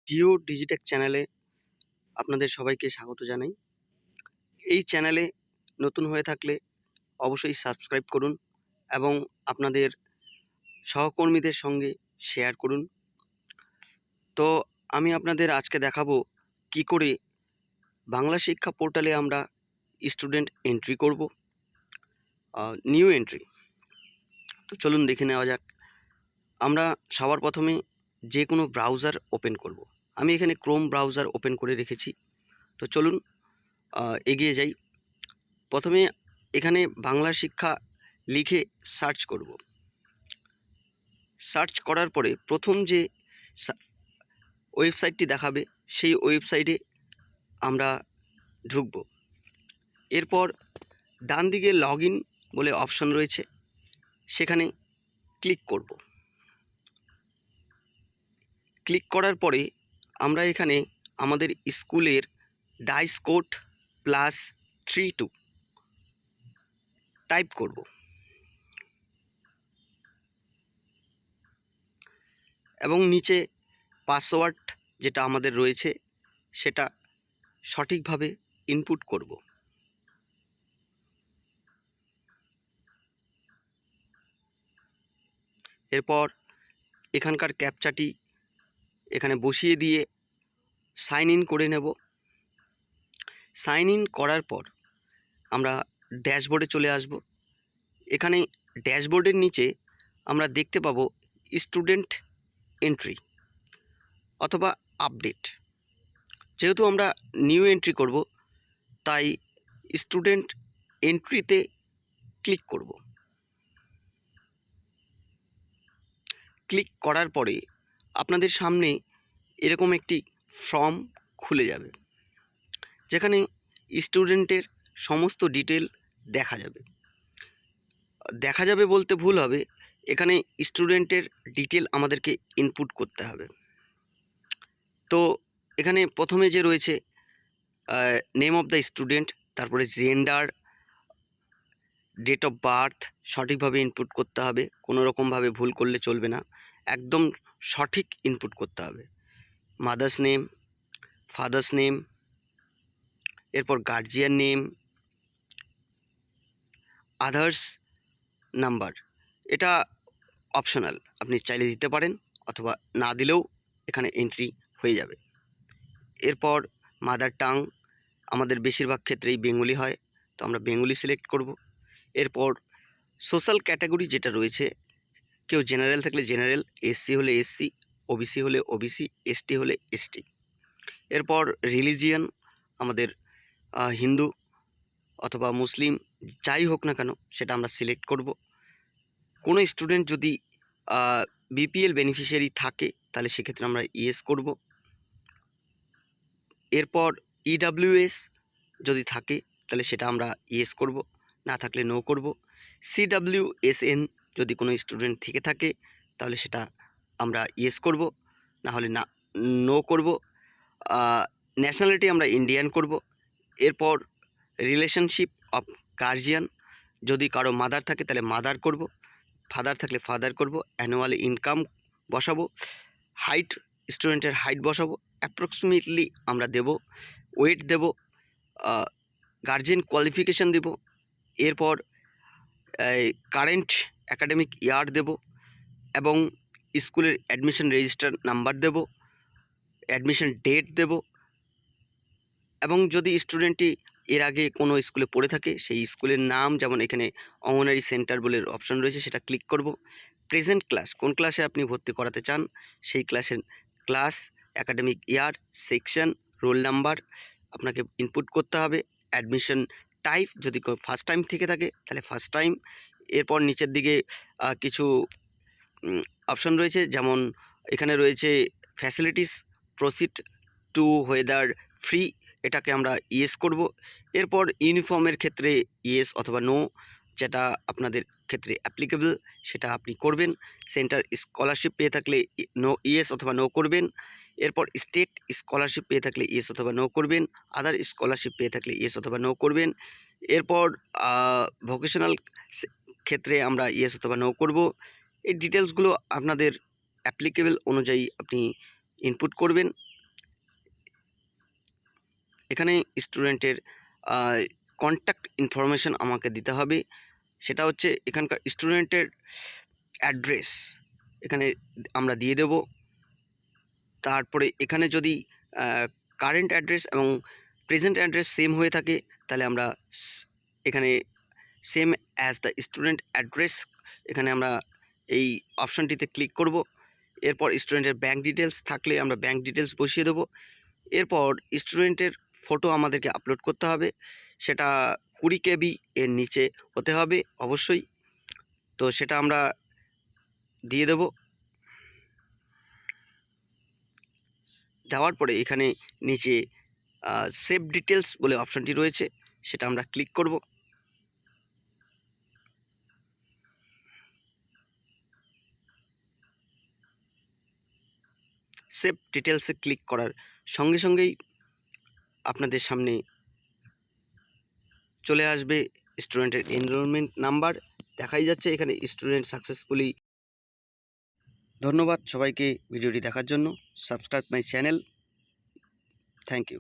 Deo Digitech চ্যানেলে আপনাদের সবাইকে স্বাগত জানাই। এই চ্যানেলে নতুন হয়ে থাকলে অবশ্যই সাবস্ক্রাইব করুন এবং আপনাদের সহকর্মীদের সঙ্গে শেয়ার করুন। তো আমি আপনাদের আজকে দেখাবো কি করে বাংলা শিক্ষা পোর্টালে আমরা স্টুডেন্ট এন্ট্রি করব, নিউ এন্ট্রি। তো চলুন দেখে নেওয়া যাক। আমরা সবার প্রথমে যে কোনো ব্রাউজার ওপেন করব। আমি এখানে ক্রোম ব্রাউজার ওপেন করে রেখেছি। তো চলুন এগিয়ে যাই। প্রথমে এখানে বাংলা শিক্ষা লিখে সার্চ করব। সার্চ করার পরে প্রথম যে ওয়েবসাইটটি দেখাবে সেই ওয়েবসাইটে আমরা ঢুকব। এরপর ডান দিকে লগ ইন বলে অপশন রয়েছে, সেখানে ক্লিক করব। ক্লিক করার পরে আমরা এখানে আমাদের স্কুলের ডাইস কোড +32 টাইপ করব। এবং নিচে পাসওয়ার্ড যেটা আমাদের রয়েছে সেটা সঠিকভাবে ইনপুট করব। এরপর এখানকার ক্যাপচাটি এখানে বসিয়ে দিয়ে সাইন ইন করে নেব। সাইন ইন করার পর আমরা ড্যাশবোর্ডে চলে আসব। এখানে ড্যাশবোর্ডের নিচে আমরা দেখতে পাবো স্টুডেন্ট এন্ট্রি অথবা আপডেট। যেহেতু আমরা নিউ এন্ট্রি করব, তাই স্টুডেন্ট এন্ট্রিতে ক্লিক করব। ক্লিক করার পরে আপনাদের সামনে এরকম একটি ফর্ম খুলে যাবে, যেখানে স্টুডেন্টের সমস্ত ডিটেল দেখা যাবে বলতে ভুল হবে, এখানে স্টুডেন্টের ডিটেল আমাদেরকে ইনপুট করতে হবে। তো এখানে প্রথমে যে রয়েছে নেম অফ দ্য স্টুডেন্ট, তারপরে জেন্ডার, ডেট অফ বার্থ সঠিকভাবে ইনপুট করতে হবে, কোনো রকমভাবে ভুল করলে চলবে না, একদম সঠিক ইনপুট করতে হবে। মাদার্স নেম, ফাদার্স নেম, এরপর গার্জিয়ান নেম, আদার্স নাম্বার, এটা অপশনাল, আপনি চাইলে দিতে পারেন অথবা না দিলেও এখানে এন্ট্রি হয়ে যাবে। এরপর মাদার টাং, আমাদের বেশিরভাগ ক্ষেত্রেই বেঙ্গলি হয়, তো আমরা বেঙ্গলি সিলেক্ট করব। এরপর সোশ্যাল ক্যাটাগরি যেটা রয়েছে, কেউ জেনারেল থাকলে জেনারেল, এসসি হলে এসসি, ওবিসি হলে ওবিসি, এসটি হলে এসটি। এরপর রিলিজিয়ান, আমাদের হিন্দু অথবা মুসলিম যাই হোক না কেন সেটা আমরা সিলেক্ট করব। কোনো স্টুডেন্ট যদি বিপিএল বেনিফিশিয়ারি থাকে তাহলে সেক্ষেত্রে আমরা ইয়েস করব। এরপর ইডাব্লিউএস যদি থাকে তাহলে সেটা আমরা ইয়েস করব, না থাকলে নো করব। সিডাব্লিউএসএন যদি কোনো স্টুডেন্ট থেকে থাকে তাহলে সেটা আমরা ইয়েস করব, না হলে না নো করব। ন্যাশনালিটি আমরা ইন্ডিয়ান করব। এরপর রিলেশনশিপ অফ গার্জিয়ান, যদি কারো মাদার থাকে তাহলে মাদার করব, ফাদার থাকলে ফাদার করব। অ্যানুয়াল ইনকাম বসাবো, হাইট, স্টুডেন্টের হাইট বসাবো, অ্যাপ্রক্সিমেটলি আমরা দেব, ওয়েট দেব, গার্জিয়ান কোয়ালিফিকেশান দেব। এরপর কারেন্ট অ্যাকাডেমিক ইয়ার দেব এবং স্কুলের অ্যাডমিশন রেজিস্টার নাম্বার দেব, অ্যাডমিশন ডেট দেব। এবং যদি স্টুডেন্টটি এর আগে কোনো স্কুলে পড়ে থাকে সেই স্কুলের নাম, যেমন এখানে অঙ্গনারী সেন্টার বলে অপশন রয়েছে, সেটা ক্লিক করব। প্রেজেন্ট ক্লাস, কোন ক্লাসে আপনি ভর্তি করাতে চান সেই ক্লাসের class, academic year, section, roll number আপনাকে ইনপুট করতে হবে। অ্যাডমিশন টাইপ, যদি ফার্স্ট টাইম থেকে থাকে তাহলে ফার্স্ট টাইম। এরপর নিচের দিকে কিছু অপশন রয়েছে, যেমন এখানে রয়েছে facilities, proceed to weather free, এটাকে আমরা ইয়েস করব। এরপর ইউনিফর্মের ক্ষেত্রে ইয়েস অথবা নো, যেটা আপনাদের ক্ষেত্রে অ্যাপ্লিকেবল সেটা আপনি করবেন। সেন্টার স্কলারশিপ পেয়ে থাকলে নো, ইয়েস অথবা নো করবেন। এরপর স্টেট স্কলারশিপ পেয়ে থাকলে ইয়েস অথবা নো করবেন। আদার স্কলারশিপ পেয়ে থাকলে ইয়েস অথবা নো করবেন। এরপর ভোকেশনাল ক্ষেত্রে আমরা ইয়েস অথবা নো করব। এই ডিটেলসগুলো আপনাদের অ্যাপ্লিকেবল অনুযায়ী আপনি ইনপুট করবেন। এখানে স্টুডেন্টের কন্ট্যাক্ট ইনফরমেশন আমাকে দিতে হবে। সেটা হচ্ছে এখানকার স্টুডেন্টের অ্যাড্রেস এখানে আমরা দিয়ে দেব। তারপরে এখানে যদি কারেন্ট অ্যাড্রেস এবং প্রেজেন্ট অ্যাড্রেস সেম হয়ে থাকে তাহলে আমরা এখানে same as the student address এখানে আমরা এই অপশানটিতে ক্লিক করব। এরপর স্টুডেন্টের ব্যাঙ্ক ডিটেলস থাকলে আমরা ব্যাঙ্ক ডিটেলস বসিয়ে দেবো। এরপর স্টুডেন্টের ফটো আমাদেরকে আপলোড করতে হবে, সেটা 20 KB এর নিচে হতে হবে অবশ্যই। তো সেটা আমরা দিয়ে দেব। দেওয়ার পরে এখানে নিচে সেভ ডিটেলস বলে অপশানটি রয়েছে, সেটা আমরা ক্লিক করব। সেভ ডিটেলসে ক্লিক করার সঙ্গে সঙ্গেই আপনাদের সামনে চলে আসবে স্টুডেন্টের এনরোলমেন্ট নাম্বার, দেখাই যাচ্ছে এখানে স্টুডেন্ট সাকসেসফুলি। ধন্যবাদ সবাইকে ভিডিওটি দেখার জন্য। Subscribe my channel. Thank you.